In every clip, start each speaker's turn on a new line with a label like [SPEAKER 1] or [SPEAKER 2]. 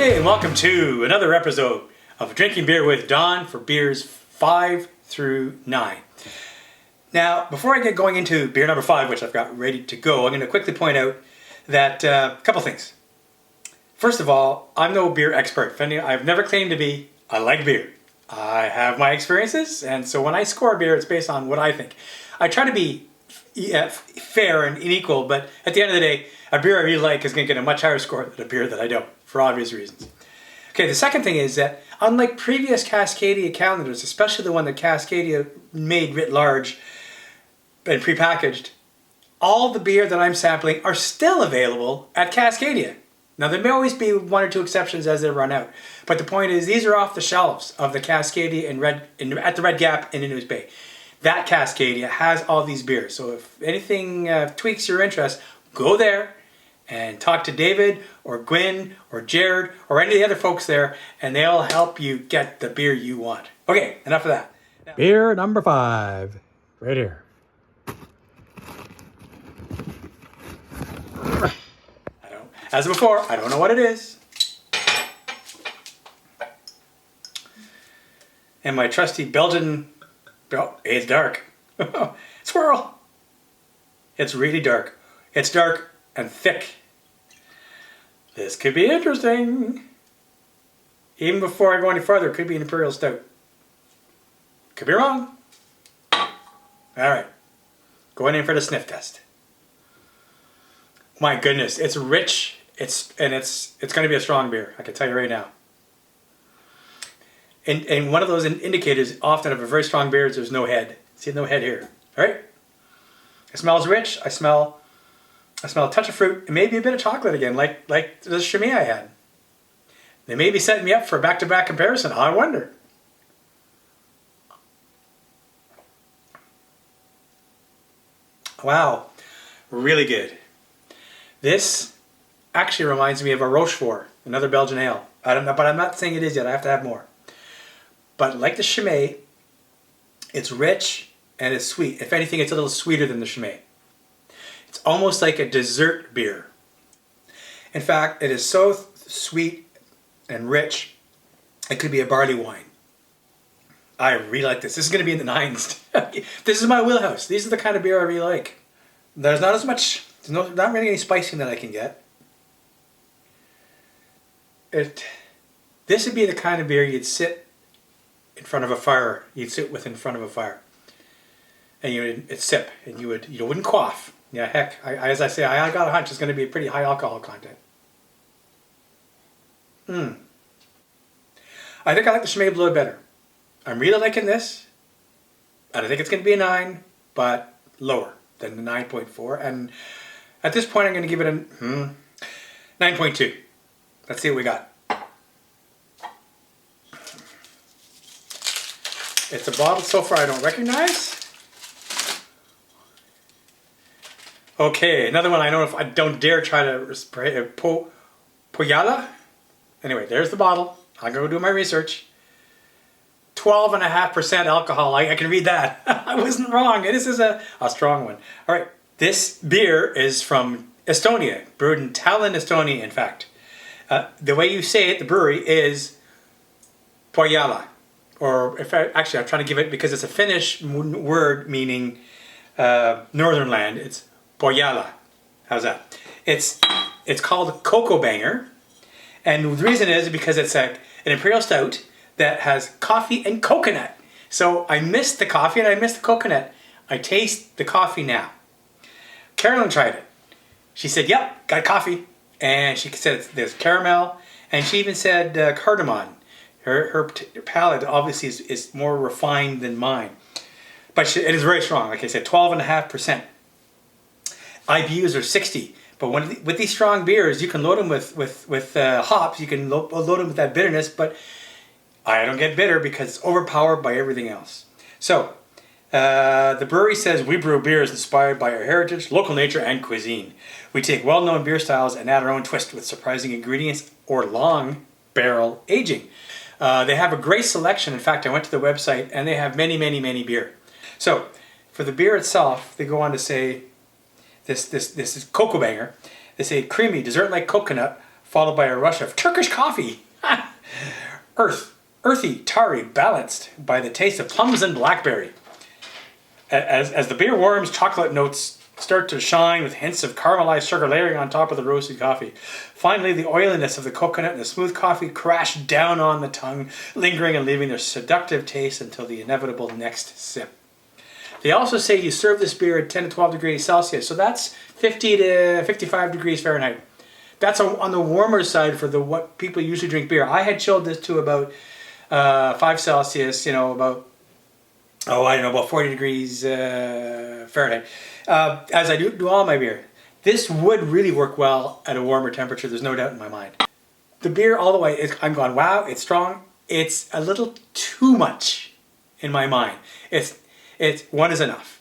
[SPEAKER 1] Okay, and welcome to another episode of Drinking Beer with Don for beers 5 through 9. Now, before I get going into beer number 5, which I've got ready to go, I'm going to quickly point out that a couple things. First of all, I'm no beer expert. I've never claimed to be. I like beer. I have my experiences, and so when I score beer, it's based on what I think. I try to be fair and equal, but at the end of the day, a beer I really like is going to get a much higher score than a beer that I don't, for obvious reasons. Okay, the second thing is that unlike previous Cascadia calendars, especially the one that Cascadia made writ large and prepackaged, all the beer that I'm sampling are still available at Cascadia. Now, there may always be one or two exceptions as they run out, but the point is these are off the shelves of the Cascadia at the Red Gap in News Bay. That Cascadia has all these beers, so if anything tweaks your interest, go there and talk to David or Gwyn or Jared or any of the other folks there, and they'll help you get the beer you want. Okay, enough of that. Now, beer number 5, right here. As before, I don't know what it is. And my trusty Belgian, oh, it's dark. Swirl. It's really dark. It's dark and thick. This could be interesting. Even before I go any further, it could be an Imperial Stout. Could be wrong. Alright. Going in for the sniff test. My goodness, it's rich. It's going to be a strong beer. I can tell you right now. And one of those indicators often of a very strong beer is there's no head. See, no head here. All right? It smells rich. I smell a touch of fruit and maybe a bit of chocolate again, like the Chimay I had. They may be setting me up for a back-to-back comparison. I wonder. Wow. Really good. This actually reminds me of a Rochefort, another Belgian ale. I don't know, but I'm not saying it is yet. I have to have more. But like the Chimay, it's rich and it's sweet. If anything, it's a little sweeter than the Chimay. It's almost like a dessert beer. In fact, it is so sweet and rich, it could be a barley wine. I really like this. This is going to be in the 9s. This is my wheelhouse. These are the kind of beer I really like. There's not as much, not really any spicing that I can get. This would be the kind of beer you'd sit in front of a fire. You'd sit with in front of a fire, and you'd sip, and you wouldn't quaff. Yeah, heck, as I say, I got a hunch it's going to be a pretty high alcohol content. I think I like the Chimay Bleu better. I'm really liking this, and I think it's going to be a 9, but lower than the 9.4. And at this point, I'm going to give it a 9.2. Let's see what we got. It's a bottle so far I don't recognize. Okay, another one I don't dare try to spray. Poyala. Anyway, there's the bottle. I'm going to do my research. 12.5% alcohol. I can read that. I wasn't wrong. This is a strong one. All right, this beer is from Estonia, brewed in Tallinn, Estonia, in fact. The way you say it, the brewery, is Poyala. Or I'm trying to give it, because it's a Finnish word meaning northern land. It's Poyala. How's that? It's called Cocoa Banger. And the reason is because it's an Imperial Stout that has coffee and coconut. So I missed the coffee and I missed the coconut. I taste the coffee now. Carolyn tried it. She said, yep, got coffee. And she said there's caramel, and she even said cardamom. Her palate obviously is more refined than mine, but it is very strong. Like I said, 12.5%. IBUs are 60, but with these strong beers, you can load them with hops. You can load them with that bitterness, but I don't get bitter because it's overpowered by everything else. So the brewery says we brew beers inspired by our heritage, local nature, and cuisine. We take well-known beer styles and add our own twist with surprising ingredients or long barrel aging. They have a great selection. In fact, I went to the website and they have many, many, many beer. So for the beer itself, they go on to say this is Cocoa Banger. They say creamy, dessert-like coconut, followed by a rush of Turkish coffee. Earthy, tarry, balanced by the taste of plums and blackberry. As the beer warms, chocolate notes start to shine with hints of caramelized sugar layering on top of the roasted coffee. Finally, the oiliness of the coconut and the smooth coffee crash down on the tongue, lingering and leaving their seductive taste until the inevitable next sip. They also say you serve this beer at 10 to 12 degrees Celsius, so that's 50 to 55 degrees Fahrenheit. That's on the warmer side for what people usually drink beer. I had chilled this to about 5 Celsius, about 40 degrees Fahrenheit, as I do all my beer. This would really work well at a warmer temperature, there's no doubt in my mind. The beer all the way, I'm going, wow, it's strong. It's a little too much in my mind. It's one is enough.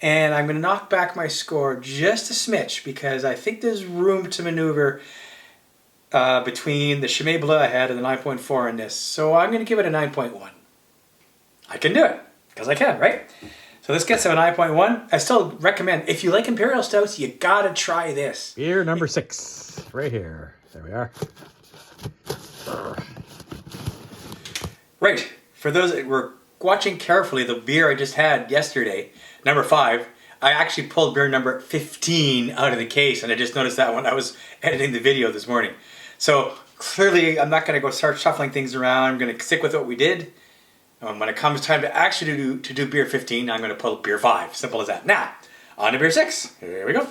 [SPEAKER 1] And I'm going to knock back my score just a smidge because I think there's room to maneuver between the Chimay Bleu I had and the 9.4 in this. So I'm going to give it a 9.1. I can do it because I can, right? So this gets to a 9.1. I still recommend, if you like Imperial Stouts, you got to try this.
[SPEAKER 2] Beer number 6, right here. There we are.
[SPEAKER 1] Right. For those that were watching carefully, the beer I just had yesterday, number 5, I actually pulled beer number 15 out of the case, and I just noticed that when I was editing the video this morning. So clearly I'm not going to go start shuffling things around. I'm going to stick with what we did. When it comes time to actually do beer 15, I'm going to pull beer 5. Simple as that. Now, on to beer 6. Here we go.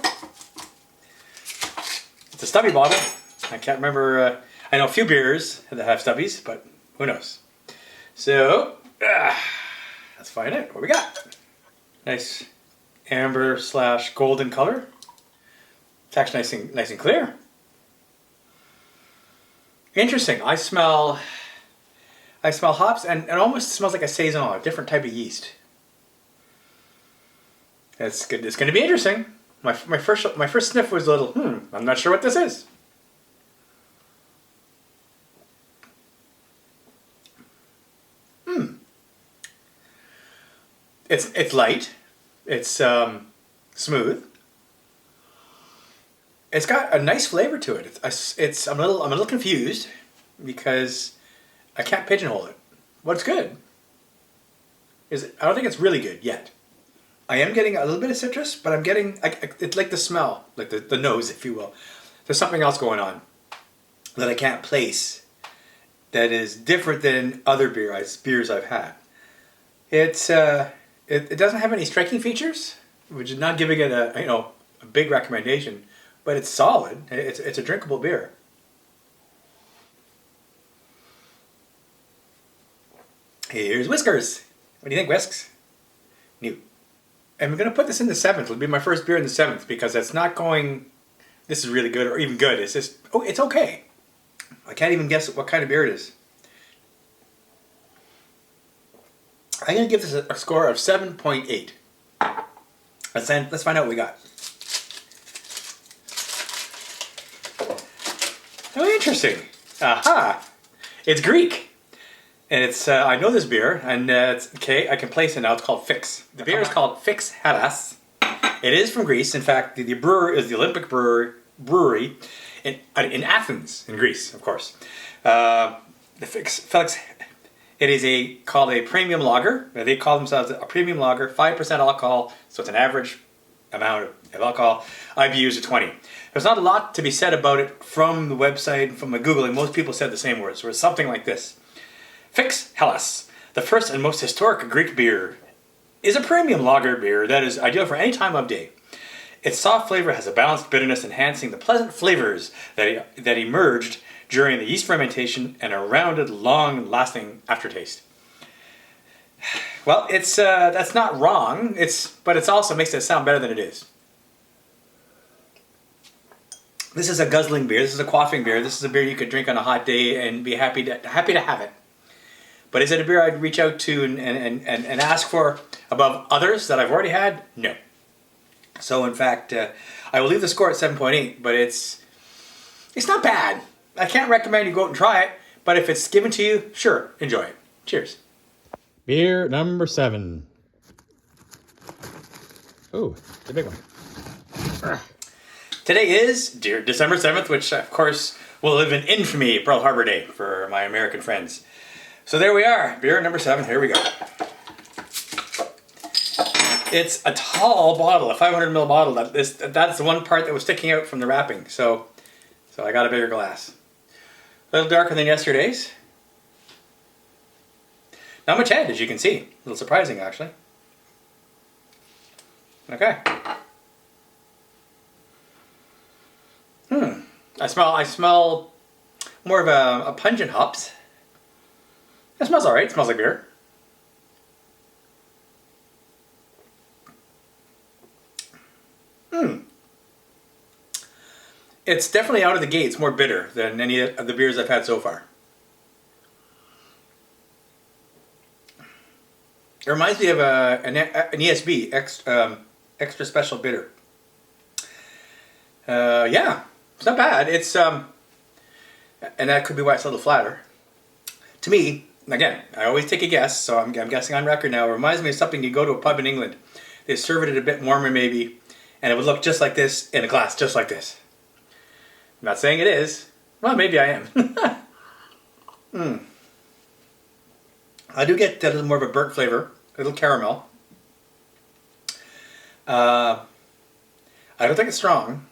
[SPEAKER 1] It's a stubby bottle. I can't remember. I know a few beers that have stubbies, but who knows. So, let's find out what we got. Nice amber / golden color. It's actually nice and clear. Interesting. I smell hops, and it almost smells like a saison, a different type of yeast. It's good. It's going to be interesting. My first sniff was a little, I'm not sure what this is. It's light. It's smooth. It's got a nice flavor to it. I'm a little confused because I can't pigeonhole it. What's good? I don't think it's really good yet. I am getting a little bit of citrus, but I'm getting it's like the smell, like the nose, if you will. There's something else going on that I can't place that is different than other beers I've had. It doesn't have any striking features, which is not giving it a big recommendation, but it's solid. It's a drinkable beer. Here's Whiskers. What do you think, Whisks? New. And we're going to put this in the 7th. It'll be my first beer in the 7th because it's not going, this is really good or even good. It's just, it's okay. I can't even guess what kind of beer it is. I'm going to give this a score of 7.8. Let's find out what we got. Oh, interesting. Aha! It's Greek. And it's, I know this beer, and it's, okay, I can place it now. It's called Fix. The beer is called Fix Hellas. It is from Greece. In fact, the brewer is the Olympic Brewery in Athens, in Greece, of course. The Fix, it is called a premium lager. They call themselves a premium lager, 5% alcohol, so it's an average amount of alcohol. IBUs are 20. There's not a lot to be said about it from the website and from my Googling. Most people said the same words, or it's something like this. Fix Hellas, the first and most historic Greek beer, is a premium lager beer that is ideal for any time of day. Its soft flavor has a balanced bitterness, enhancing the pleasant flavors that emerged during the yeast fermentation and a rounded, long-lasting aftertaste. Well, that's not wrong. But it also makes it sound better than it is. This is a guzzling beer. This is a quaffing beer. This is a beer you could drink on a hot day and be happy to have it. But is it a beer I'd reach out to and ask for above others that I've already had? No. So in fact, I will leave the score at 7.8, but it's not bad. I can't recommend you go out and try it, but if it's given to you, sure, enjoy it. Cheers.
[SPEAKER 2] Beer number 7. Oh, it's a big one.
[SPEAKER 1] Today is December 7th, which of course will live in infamy, Pearl Harbor Day for my American friends. So there we are, beer number 7, here we go. It's a tall bottle, a 500ml bottle. That's the one part that was sticking out from the wrapping. So I got a bigger glass. A little darker than yesterday's. Not much head, as you can see. A little surprising, actually. Okay. I smell more of a pungent hops. It smells alright. It smells like beer. It's definitely out of the gate. It's more bitter than any of the beers I've had so far. It reminds me of an ESB, extra special bitter. Yeah, it's not bad. It's and that could be why it's a little flatter. To me, again, I always take a guess, so I'm guessing on record now. It reminds me of something you go to a pub in England. They serve it a bit warmer maybe, and it would look just like this in a glass, just like this. I'm not saying it is. Well, maybe I am. I do get a little more of a burnt flavor, a little caramel. I don't think it's strong.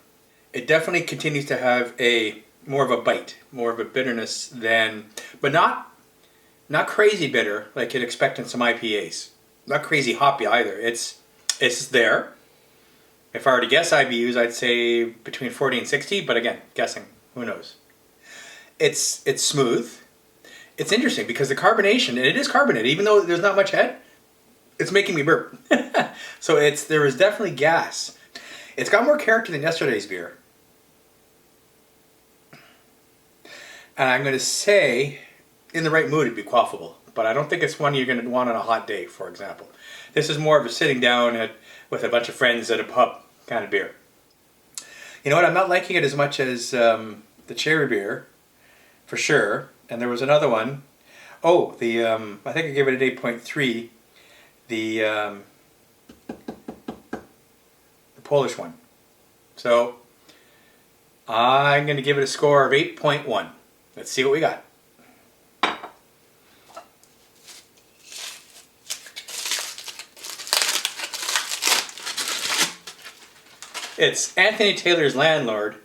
[SPEAKER 1] It definitely continues to have more of a bite, more of a bitterness than, but not crazy bitter like you'd expect in some IPAs. Not crazy hoppy either. It's there. If I were to guess IBUs, I'd say between 40 and 60, but again, guessing, who knows. It's smooth. It's interesting because the carbonation, and it is carbonated, even though there's not much head, it's making me burp. So there is definitely gas. It's got more character than yesterday's beer. And I'm going to say, in the right mood, it'd be quaffable. But I don't think it's one you're going to want on a hot day, for example. This is more of a sitting down with a bunch of friends at a pub kind of beer. You know what? I'm not liking it as much as the cherry beer, for sure. And there was another one. Oh, I think I gave it an 8.3. The Polish one. So I'm going to give it a score of 8.1. Let's see what we got. It's Anthony Taylor's Landlord,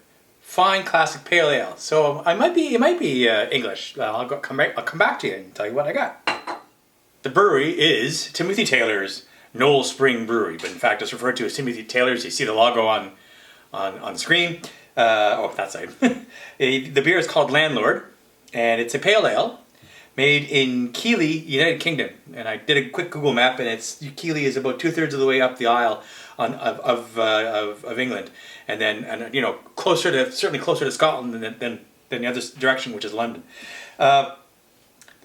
[SPEAKER 1] fine classic pale ale. So it might be English. I'll come back to you and tell you what I got. The brewery is Timothy Taylor's Knoll Spring Brewery, but in fact it's referred to as Timothy Taylor's. You see the logo on the screen. That side. The beer is called Landlord, and it's a pale ale made in Keighley, United Kingdom. And I did a quick Google map, and Keighley is about 2/3 of the way up the aisle of England, and then certainly closer to Scotland than the other direction, which is London. The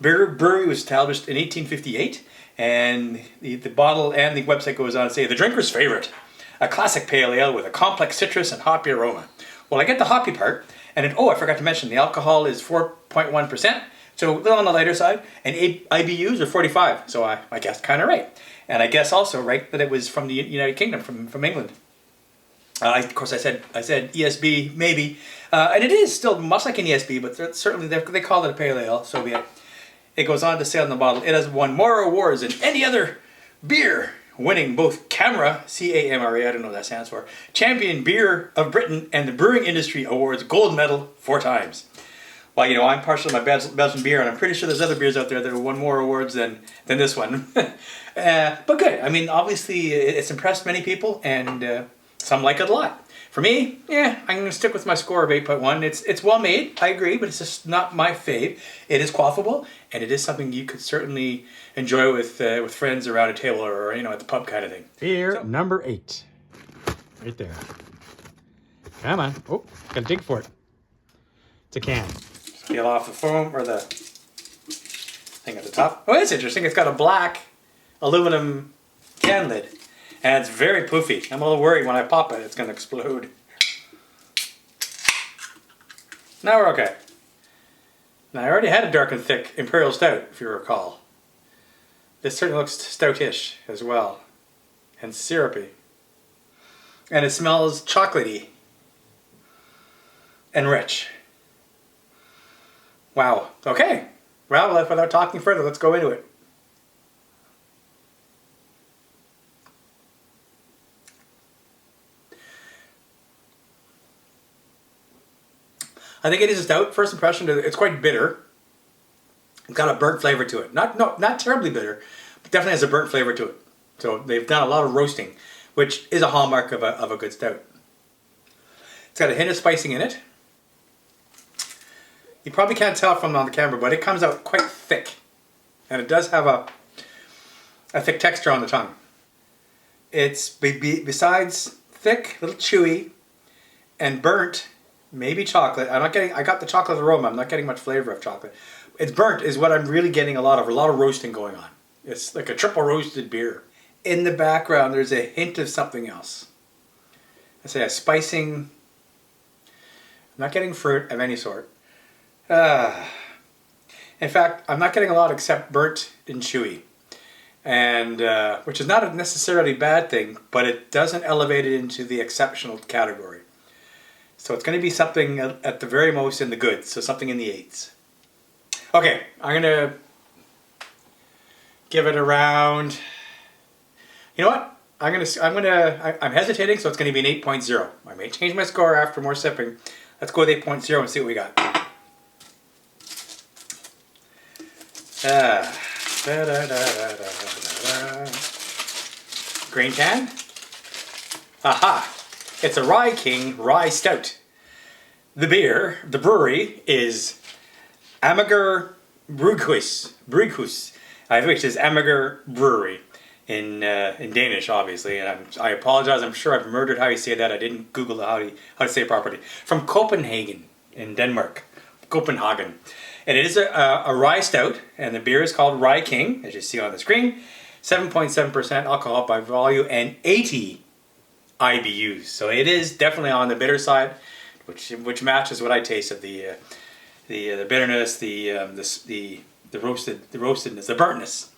[SPEAKER 1] brewery was established in 1858, and the bottle and the website goes on to say, the drinker's favorite, a classic pale ale with a complex citrus and hoppy aroma. Well, I get the hoppy part, and I forgot to mention, the alcohol is 4.1%, so a little on the lighter side, and IBUs are 45, so I guessed kind of right. And I guess also right that it was from the United Kingdom, from England. Of course, I said ESB, maybe, and it is still much like an ESB, but certainly they call it a pale ale, so be it. It goes on to say on the bottle, it has won more awards than any other beer, winning both CAMRA, C-A-M-R-A, I don't know what that stands for, Champion Beer of Britain and the Brewing Industry Awards gold medal 4 times. Well, I'm partial to my Belgian beer, and I'm pretty sure there's other beers out there that have won more awards than this one. But good. I mean, obviously, it's impressed many people, and some like it a lot. For me, I'm going to stick with my score of 8.1. It's well made, I agree, but it's just not my fave. It is quaffable, and it is something you could certainly enjoy with friends around a table or at the pub kind of thing.
[SPEAKER 2] Beer number 8. Right there. Come on. Oh, gotta dig for it. It's a can.
[SPEAKER 1] Peel off the foam or the thing at the top. Oh, it's interesting. It's got a black aluminum can lid. And it's very poofy. I'm a little worried when I pop it, it's going to explode. Now we're okay. Now I already had a dark and thick Imperial Stout, if you recall. This certainly looks stoutish as well. And syrupy. And it smells chocolatey. and rich. Wow. Okay. Well, without talking further, let's go into it. I think it is a stout. First impression, it's quite bitter. It's got a burnt flavor to it. Not terribly bitter, but definitely has a burnt flavor to it. So they've done a lot of roasting, which is a hallmark of a good stout. It's got a hint of spicing in it. You probably can't tell from on the camera, but it comes out quite thick. And it does have a thick texture on the tongue. It's, besides thick, a little chewy, and burnt, maybe chocolate. I got the chocolate aroma, I'm not getting much flavor of chocolate. It's burnt is what I'm really getting a lot of roasting going on. It's like a triple roasted beer. In the background, there's a hint of something else. I say a spicing. I'm not getting fruit of any sort. In fact, I'm not getting a lot except burnt and chewy. And which is not a necessarily bad thing, but it doesn't elevate it into the exceptional category. So it's going to be something at the very most in the good, so something in the 8s. Okay, I'm going to give it around. You know what? I'm hesitating, so it's going to be an 8.0. I may change my score after more sipping. Let's go with 8.0 and see what we got. Green can. Aha! It's a Rye King Rye Stout. The brewery is Amager Bryghus, which is Amager Brewery in Danish, obviously. And I apologize. I'm sure I've murdered how you say that. I didn't Google how to say it properly. From Copenhagen in Denmark, Copenhagen, and it is a rye stout, and the beer is called Rye King, as you see on the screen. 7.7% alcohol by volume and 80 IBUs. So it is definitely on the bitter side, which matches what I taste of the bitterness, the roastedness, the burntness.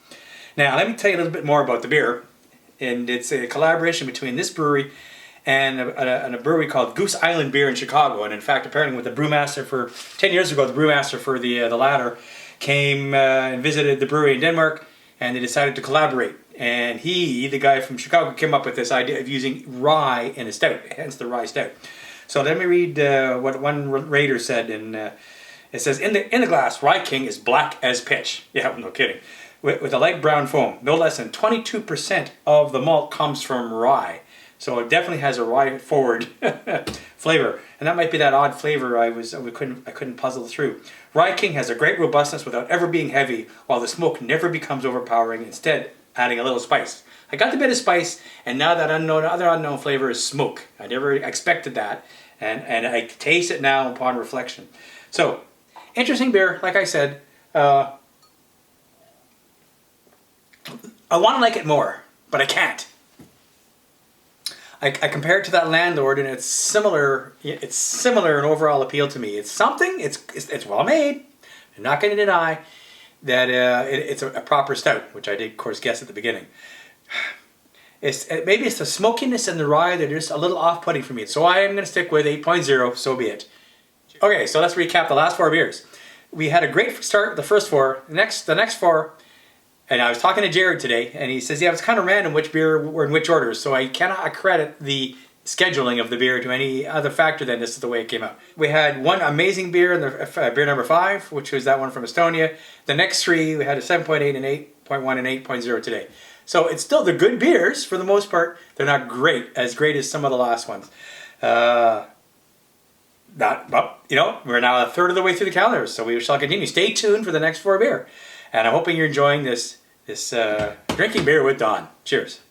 [SPEAKER 1] Now let me tell you a little bit more about the beer, and it's a collaboration between this brewery and a brewery called Goose Island Beer in Chicago. And in fact, apparently, with the brewmaster for 10 years ago, the brewmaster for the latter came and visited the brewery in Denmark, and they decided to collaborate. And the guy from Chicago, came up with this idea of using rye in a stout, hence the rye stout. So let me read what one rater said. And it says, in the glass, Rye King is black as pitch. Yeah, no kidding. With a light brown foam. No less than 22% of the malt comes from rye. So it definitely has a rye forward flavor, and that might be that odd flavor I couldn't puzzle through. Rye King has a great robustness without ever being heavy, while the smoke never becomes overpowering. Instead, adding a little spice. I got the bit of spice, and now that other unknown flavor is smoke. I never expected that, and I taste it now upon reflection. So, interesting beer. Like I said, I want to like it more, but I can't. I compare it to that Landlord, and it's similar. It's similar in overall appeal to me. It's something. It's well made. I'm not going to deny that it's a proper stout, which I did, of course, guess at the beginning. Maybe it's the smokiness and the rye that are just a little off-putting for me. So I am going to stick with 8.0. So be it. Okay, so let's recap the last 4 beers. We had a great start with the first 4. The next 4. And I was talking to Jared today, and he says, yeah, it's kind of random which beer were in which orders, so I cannot accredit the scheduling of the beer to any other factor than this is the way it came out. We had one amazing beer in the beer number 5, which was that one from Estonia. The next 3, we had a 7.8 and 8.1 and 8.0 today. So it's still, they're good beers for the most part. They're not as great as some of the last ones. We're now a third of the way through the calendar, so we shall continue. Stay tuned for the next 4 beer. And I'm hoping you're enjoying this drinking beer with Don. Cheers.